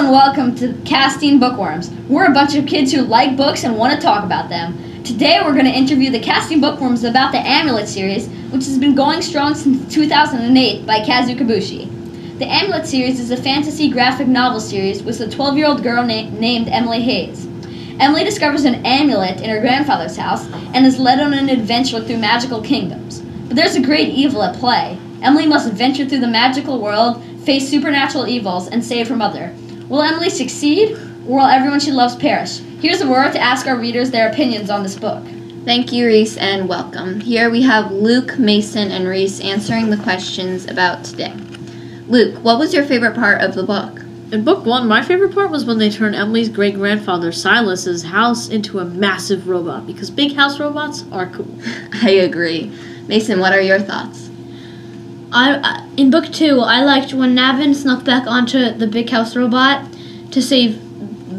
and welcome to Castine Bookworms. We're a bunch of kids who like books and want to talk about them. Today we're going to interview the Castine Bookworms about the Amulet series, which has been going strong since 2008 by Kazu Kibushi. The Amulet series is a fantasy graphic novel series with a 12-year-old girl named Emily Hayes. Emily discovers an amulet in her grandfather's house and is led on an adventure through magical kingdoms. But there's a great evil at play. Emily must venture through the magical world, face supernatural evils, and save her mother. Will Emily succeed, or will everyone she loves perish? Here's a word to ask our readers their opinions on this book. Thank you, Reese, and welcome. Here we have Luke, Mason, and Reese answering the questions about today. Luke, what was your favorite part of the book? In book 1, my favorite part was when they turned Emily's great-grandfather Silas's house into a massive robot, because big house robots are cool. I agree. Mason, what are your thoughts? In book 2, I liked when Navin snuck back onto the big house robot to save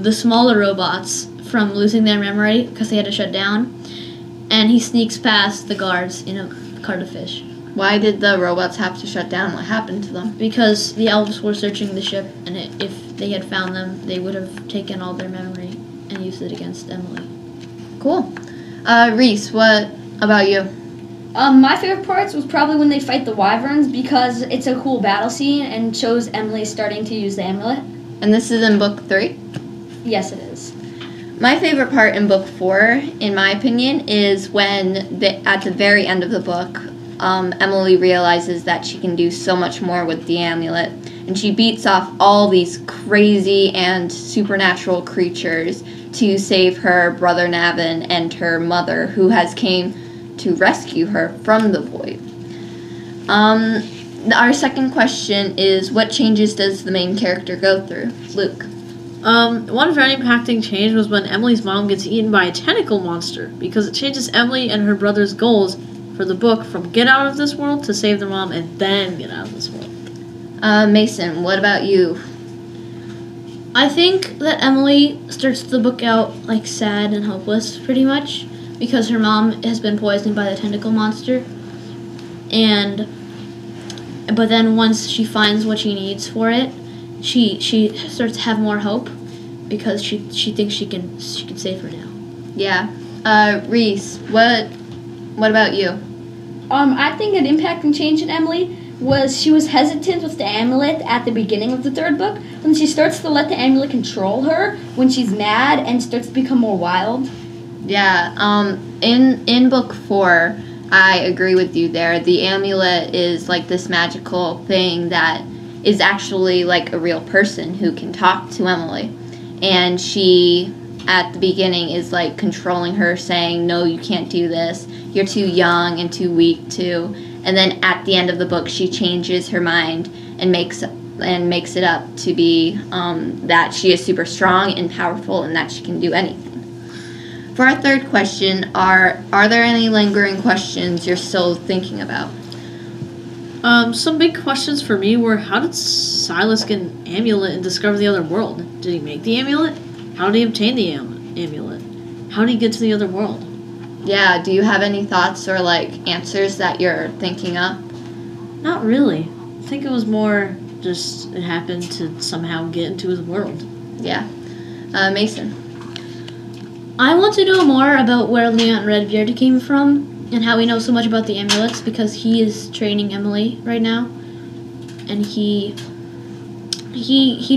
the smaller robots from losing their memory because they had to shut down, and he sneaks past the guards in a cart of fish. Why did the robots have to shut down? What happened to them? Because the elves were searching the ship, and if they had found them, they would have taken all their memory and used it against Emily. Cool. Reese, what about you? My favorite parts was probably when they fight the wyverns because it's a cool battle scene and shows Emily starting to use the amulet. And this is in book 3? Yes, it is. My favorite part in book 4, in my opinion, is when at the very end of the book, Emily realizes that she can do so much more with the amulet, and she beats off all these crazy and supernatural creatures to save her brother Navin and her mother, who has came to rescue her from the void. Our second question is, what changes does the main character go through? Luke. One very impacting change was when Emily's mom gets eaten by a tentacle monster, because it changes Emily and her brother's goals for the book from get out of this world to save their mom and then get out of this world. Mason, what about you? I think that Emily starts the book out like sad and hopeless, pretty much, because her mom has been poisoned by the tentacle monster, but then once she finds what she needs for it, she starts to have more hope because she thinks she can save her now. Yeah. Reese, what about you? I think an impacting change in Emily was she was hesitant with the amulet at the beginning of the third book, when she starts to let the amulet control her when she's mad and starts to become more wild. Yeah, in book 4, I agree with you there. The amulet is like this magical thing that is actually like a real person who can talk to Emily. And she, at the beginning, is like controlling her, saying, no, you can't do this. You're too young and too weak to. And then at the end of the book, she changes her mind and makes it up to be that she is super strong and powerful and that she can do anything. For our third question, are there any lingering questions you're still thinking about? Some big questions for me were, how did Silas get an amulet and discover the other world? Did he make the amulet? How did he obtain the amulet? How did he get to the other world? Yeah, do you have any thoughts or answers that you're thinking of? Not really. I think it was more just it happened to somehow get into his world. Yeah. Mason? I want to know more about where Leon Redbeard came from and how he knows so much about the amulets, because he is training Emily right now, and he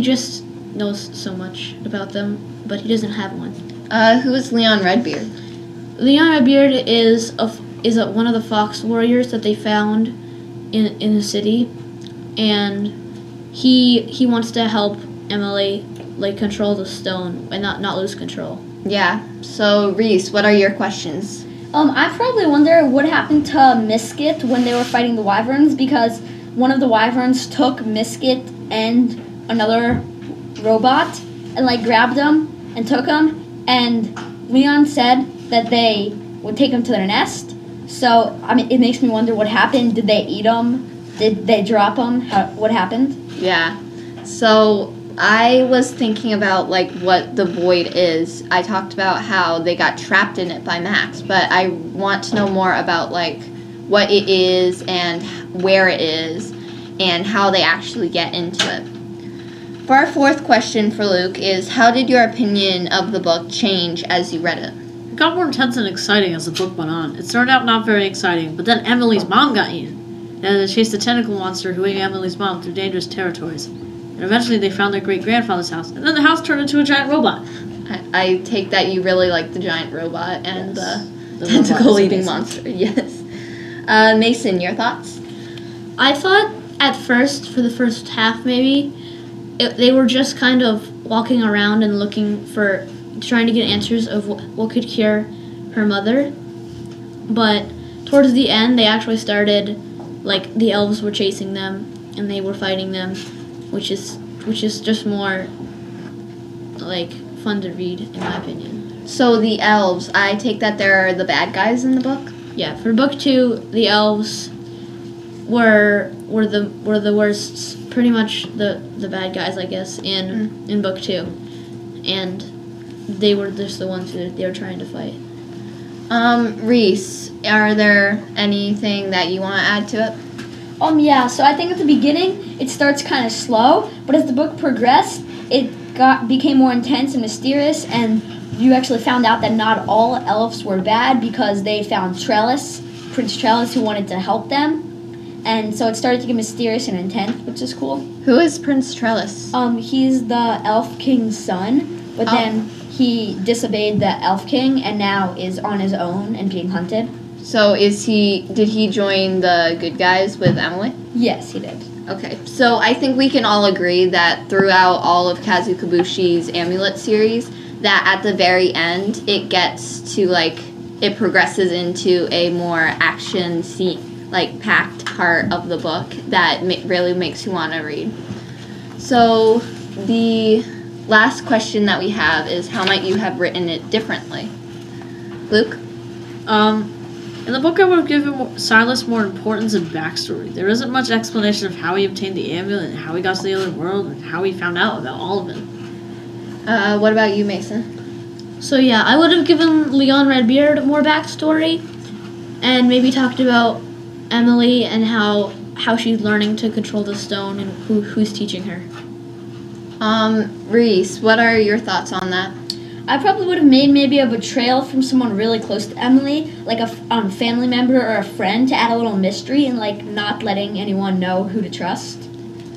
just knows so much about them, but he doesn't have one. Who is Leon Redbeard? Leon Redbeard is one of the fox warriors that they found in the city, and he wants to help Emily control the stone and not lose control. Yeah. So, Reese, what are your questions? I probably wonder what happened to Miskit when they were fighting the wyverns, because one of the wyverns took Miskit and another robot and grabbed them and took them, and Leon said that they would take them to their nest. So, it makes me wonder what happened. Did they eat them? Did they drop them? What happened? Yeah. So, I was thinking about what the void is. I talked about how they got trapped in it by Max, but I want to know more about what it is and where it is and how they actually get into it. For our fourth question for Luke is, how did your opinion of the book change as you read it? It got more intense and exciting as the book went on. It started out not very exciting, but then Emily's mom got eaten. And they chased a tentacle monster who ate Emily's mom through dangerous territories. And eventually they found their great-grandfather's house, and then the house turned into a giant robot. I take that you really like the giant robot and Yes. the The robot tentacle-eating is monster. Yes. Mason, your thoughts? I thought at first, for the first half maybe, they were just kind of walking around and trying to get answers of what could cure her mother. But towards the end, they actually started, like, the elves were chasing them and they were fighting them, which is just more, like, fun to read, in my opinion. So the elves, I take that they're the bad guys in the book? Yeah, for book 2, the elves were the worst, pretty much the bad guys, I guess, in book 2, and they were just the ones who they were trying to fight. Reese, are there anything that you want to add to it? Yeah, so I think at the beginning it starts kind of slow, but as the book progressed, it became more intense and mysterious, and you actually found out that not all elves were bad because they found Prince Trellis, who wanted to help them. And so it started to get mysterious and intense, which is cool. Who is Prince Trellis? He's the Elf King's son, but then he disobeyed the Elf King and now is on his own and being hunted. So did he join the good guys with Emily? Yes, he did. Okay, so I think we can all agree that throughout all of Kazu Kabushi's Amulet series, that at the very end, it gets to, like, it progresses into a more action scene, like, packed part of the book that really makes you want to read. So the last question that we have is, how might you have written it differently? Luke? In the book, I would have given Silas more importance and backstory. There isn't much explanation of how he obtained the amulet and how he got to the other world and how he found out about all of it. What about you, Mason? So yeah, I would have given Leon Redbeard more backstory, and maybe talked about Emily and how she's learning to control the stone and who's teaching her. Reese, what are your thoughts on that? I probably would have made maybe a betrayal from someone really close to Emily, like a family member or a friend, to add a little mystery and, like, not letting anyone know who to trust.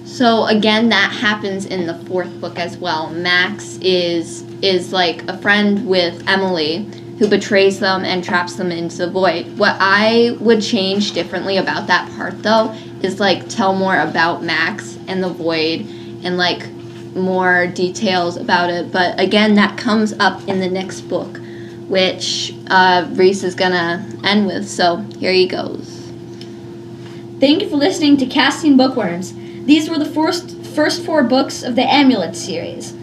So again, that happens in the fourth book as well. Max is like a friend with Emily who betrays them and traps them into the void. What I would change differently about that part, though, is, like, tell more about Max and the void and, like, more details about it. But again, that comes up in the next book, which Reese is gonna end with. So here he goes. Thank you for listening to Castine Bookworms. These were the first 4 books of the Amulet series.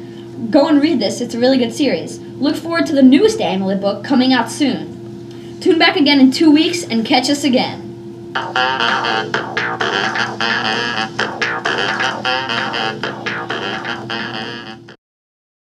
Go and read this, it's a really good series. Look forward to the newest Amulet book coming out soon. Tune back again in 2 weeks and catch us again.